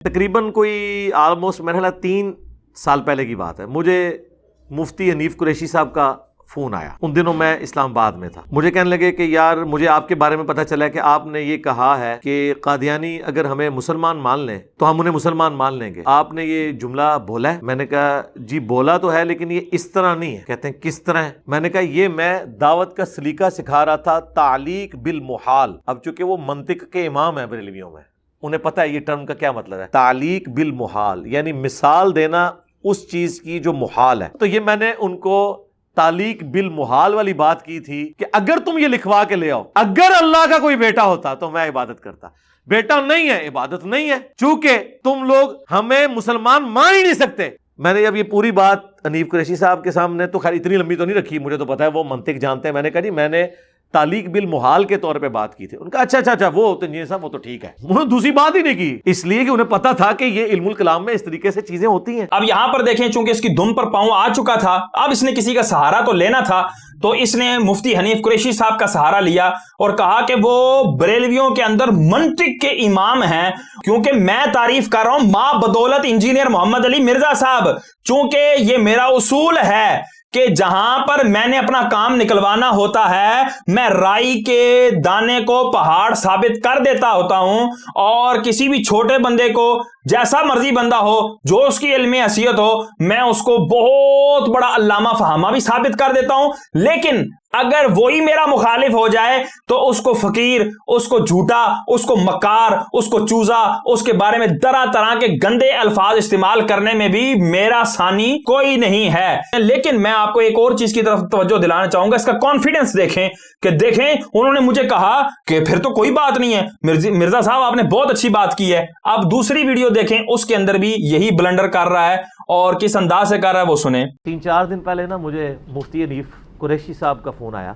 تقریباً کوئی آلموسٹ میرے خیال 3 سال پہلے کی بات ہے، مجھے مفتی حنیف قریشی صاحب کا فون آیا۔ ان دنوں میں اسلام آباد میں تھا۔ مجھے کہنے لگے کہ یار مجھے آپ کے بارے میں پتہ چلا ہے کہ آپ نے یہ کہا ہے کہ قادیانی اگر ہمیں مسلمان مان لیں تو ہم انہیں مسلمان مان لیں گے، آپ نے یہ جملہ بولا ہے؟ میں نے کہا جی بولا تو ہے لیکن یہ اس طرح نہیں ہے۔ کہتے ہیں کس طرح ہے؟ میں نے کہا یہ میں دعوت کا سلیقہ سکھا رہا تھا، تعلیق بالمحال۔ اب چونکہ وہ منطق کے امام ہیں بریلویوں میں، انہیں پتہ ہے یہ ٹرم کا کیا مطلب ہے، تعلیق بالمحال، یعنی مثال دینا اس چیز کی جو محال ہے۔ تو یہ میں نے ان کو تعلیق بالمحال والی بات کی تھی کہ اگر تم یہ لکھوا کے لے آؤ، اگر اللہ کا کوئی بیٹا ہوتا تو میں عبادت کرتا، بیٹا نہیں ہے، عبادت نہیں ہے، چونکہ تم لوگ ہمیں مسلمان مان ہی نہیں سکتے۔ میں نے اب یہ پوری بات حنیف قریشی صاحب کے سامنے تو خیر اتنی لمبی تو نہیں رکھی، مجھے تو پتا ہے وہ منطق جانتے ہیں۔ میں نے کہا جی میں نے تعلیق بالمحال کے طور پہ بات کی تھی۔ ان کا اچھا وہ تو انجینئر صاحب وہ تو ٹھیک ہے، انہوں نے دوسری بات ہی نہیں کی، اس لیے کہ انہیں پتا تھا کہ یہ علم الکلام میں اس طریقے سے چیزیں ہوتی ہیں۔ اب یہاں پر دیکھیں چونکہ اس کی دم پر پاؤں آ چکا تھا، اب اس نے کسی کا سہارا تو لینا تھا، تو اس نے مفتی حنیف قریشی صاحب کا سہارا لیا اور کہا کہ وہ بریلویوں کے اندر منطق کے امام ہیں، کیونکہ میں تعریف کر رہا ہوں ماں بدولت انجینئر محمد علی مرزا صاحب، چونکہ یہ میرا اصول ہے کہ جہاں پر میں نے اپنا کام نکلوانا ہوتا ہے میں رائی کے دانے کو پہاڑ ثابت کر دیتا ہوتا ہوں، اور کسی بھی چھوٹے بندے کو جیسا مرضی بندہ ہو جو اس کی علمی حیثیت ہو میں اس کو بہت بڑا علامہ فہامہ بھی ثابت کر دیتا ہوں، لیکن اگر وہی میرا مخالف ہو جائے تو اس کو فقیر، اس کو جھوٹا، اس کو مکار، اس کو چوزا، اس کے بارے میں طرح طرح کے گندے الفاظ استعمال کرنے میں بھی میرا ثانی کوئی نہیں ہے۔ لیکن میں آپ کو ایک اور چیز کی طرف توجہ دلانا چاہوں گا، اس کا کانفیڈنس دیکھیں کہ دیکھیں انہوں نے مجھے کہا کہ پھر تو کوئی بات نہیں ہے مرزا صاحب آپ نے بہت اچھی بات کی ہے۔ اب دوسری ویڈیو دیکھیں، اس کے اندر بھی یہی بلنڈر کر رہا ہے، اور کس انداز سے کر رہا ہے وہ سنیں۔ 3-4 دن پہلے نا مجھے مفتی حنیف قریشی صاحب کا فون آیا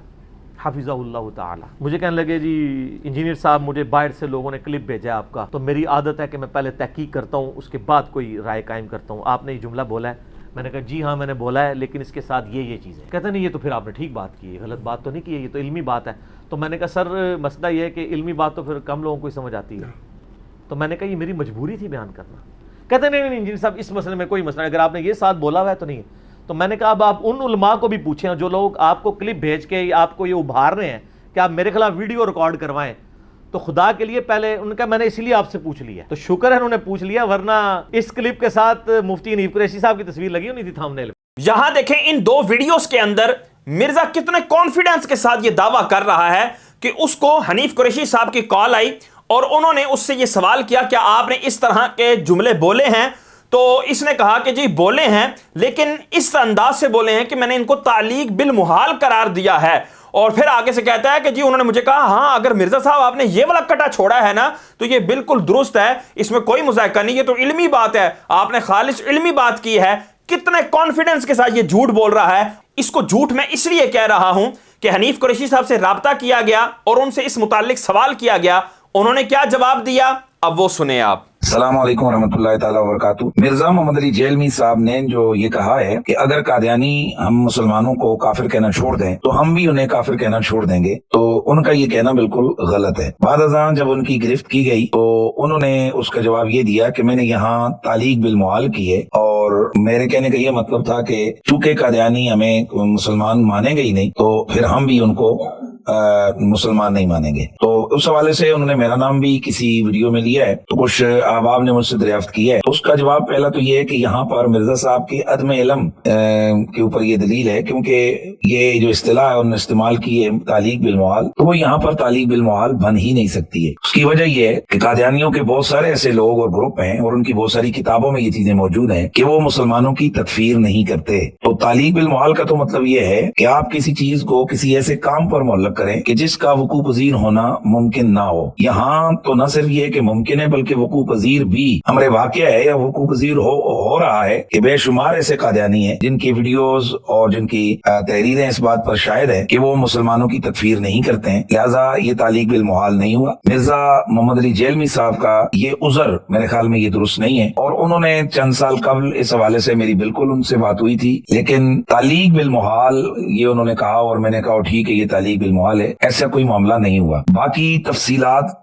حفظہ اللہ تعالی۔ مجھے کہنے لگے جی انجینئر صاحب مجھے باہر سے لوگوں نے کلپ بھیجا ہے آپ کا، تو میری عادت ہے کہ میں پہلے تحقیق کرتا ہوں اس کے بعد کوئی رائے قائم کرتا ہوں، آپ نے یہ جملہ بولا ہے؟ میں نے کہا جی ہاں میں نے بولا ہے، لیکن اس کے ساتھ یہ چیز ہے۔ کہتے نہیں یہ تو پھر آپ نے ٹھیک بات کی ہے، غلط بات تو نہیں کی ہے، یہ تو علمی بات ہے۔ تو میں نے کہا سر مسئلہ یہ ہے کہ علمی بات تو پھر کم لوگوں کو ہی سمجھ آتی ہے، تو میں نے کہا یہ میری مجبوری تھی بیان کرنا۔ کہتے نہیں انجینئر صاحب اس مسئلے میں کوئی مسئلہ نہیں، اگر آپ نے یہ ساتھ بولا ہوا ہے تو نہیں ہے۔ تو میں نے کہا اب آپ ان علماء کو بھی پوچھیں جو لوگ آپ کو کلپ بھیج کے آپ کو یہ ابھار رہے ہیں کہ آپ میرے خلاف ویڈیو ریکارڈ کروائیں، تو خدا کے لیے پہلے ان کا میں نے اسی لیے آپ سے پوچھ لیا، تو شکر ہے انہوں نے پوچھ لیا، ورنہ اس کلپ کے ساتھ مفتی حنیف قریشی صاحب کی تصویر لگی ہونی تھی تھامنیل۔ یہاں دیکھیں ان 2 ویڈیوز کے اندر مرزا کتنے کانفیڈنس کے ساتھ یہ دعویٰ کر رہا ہے کہ اس کو حنیف قریشی صاحب کی کال آئی اور انہوں نے اس سے یہ سوال کیا کہ آپ نے اس طرح کے جملے بولے ہیں، تو اس نے کہا کہ جی بولے ہیں، لیکن اس انداز سے بولے ہیں کہ میں نے ان کو تعلیق بالمحال قرار دیا ہے، اور پھر آگے سے کہتا ہے کہ جی انہوں نے مجھے کہا ہاں اگر مرزا صاحب آپ نے یہ والا کٹا چھوڑا ہے نا تو یہ بالکل درست ہے، اس میں کوئی مذائقہ نہیں، یہ تو علمی بات ہے، آپ نے خالص علمی بات کی ہے۔ کتنے کانفیڈنس کے ساتھ یہ جھوٹ بول رہا ہے۔ اس کو جھوٹ میں اس لیے کہہ رہا ہوں کہ حنیف قریشی صاحب سے رابطہ کیا گیا اور ان سے اس متعلق سوال کیا گیا، انہوں نے کیا جواب دیا اب وہ سنیں آپ۔ السلام علیکم ورحمۃ اللہ تعالیٰ وبرکاتہ۔ مرزا محمد علی جیلمی صاحب نے جو یہ کہا ہے کہ اگر قادیانی ہم مسلمانوں کو کافر کہنا چھوڑ دیں تو ہم بھی انہیں کافر کہنا چھوڑ دیں گے، تو ان کا یہ کہنا بالکل غلط ہے۔ بعد ازاں جب ان کی گرفت کی گئی تو انہوں نے اس کا جواب یہ دیا کہ میں نے یہاں تعلیق بالمحال کی ہے، اور میرے کہنے کا یہ مطلب تھا کہ چونکہ قادیانی ہمیں مسلمان مانیں گے ہی نہیں تو پھر ہم بھی ان کو مسلمان نہیں مانیں گے۔ تو اس حوالے سے انہوں نے میرا نام بھی کسی ویڈیو میں لیا ہے، تو کچھ احباب نے مجھ سے دریافت کیا ہے، تو اس کا جواب پہلا تو یہ ہے کہ یہاں پر مرزا صاحب کی عدم علم کے اوپر یہ دلیل ہے، کیونکہ یہ جو اصطلاح ہے انہوں نے استعمال کی ہے تعلیق بالمحال، تو وہ یہاں پر تعلیق بالمحال بن ہی نہیں سکتی ہے۔ اس کی وجہ یہ ہے کہ قادیانیوں کے بہت سارے ایسے لوگ اور گروپ ہیں اور ان کی بہت ساری کتابوں میں یہ چیزیں موجود ہیں کہ وہ مسلمانوں کی تکفیر نہیں کرتے۔ تو تعلیق بالمحال کا تو مطلب یہ ہے کہ آپ کسی چیز کو کسی ایسے کام پر معلق کریں کہ جس کا وقوع پذیر ہونا ممکن نہ ہو۔ یہاں تو نہ صرف یہ کہ ممکن ہے بلکہ وقوع پذیر بھی ہمارے واقعہ ہے یا وقوع پذیر ہو رہا ہے کہ بے شمار ایسے قادیانی ہیں جن کی ویڈیوز اور جن کی تحریریں اس بات پر شاہد ہے کہ وہ مسلمانوں کی تکفیر نہیں کرتے ہیں، لہذا یہ تعلیق بالمحال نہیں ہوا۔ مرزا محمد علی جیلمی صاحب کا یہ عذر میرے خیال میں یہ درست نہیں ہے، اور انہوں نے چند سال قبل اس حوالے سے میری بالکل ان سے بات ہوئی تھی، لیکن تعلیق بالمحال یہ انہوں نے کہا اور میں نے کہا ٹھیک ہے یہ تعلیق بالمحال ہے، ایسا کوئی معاملہ نہیں ہوا۔ باقی تفصیلات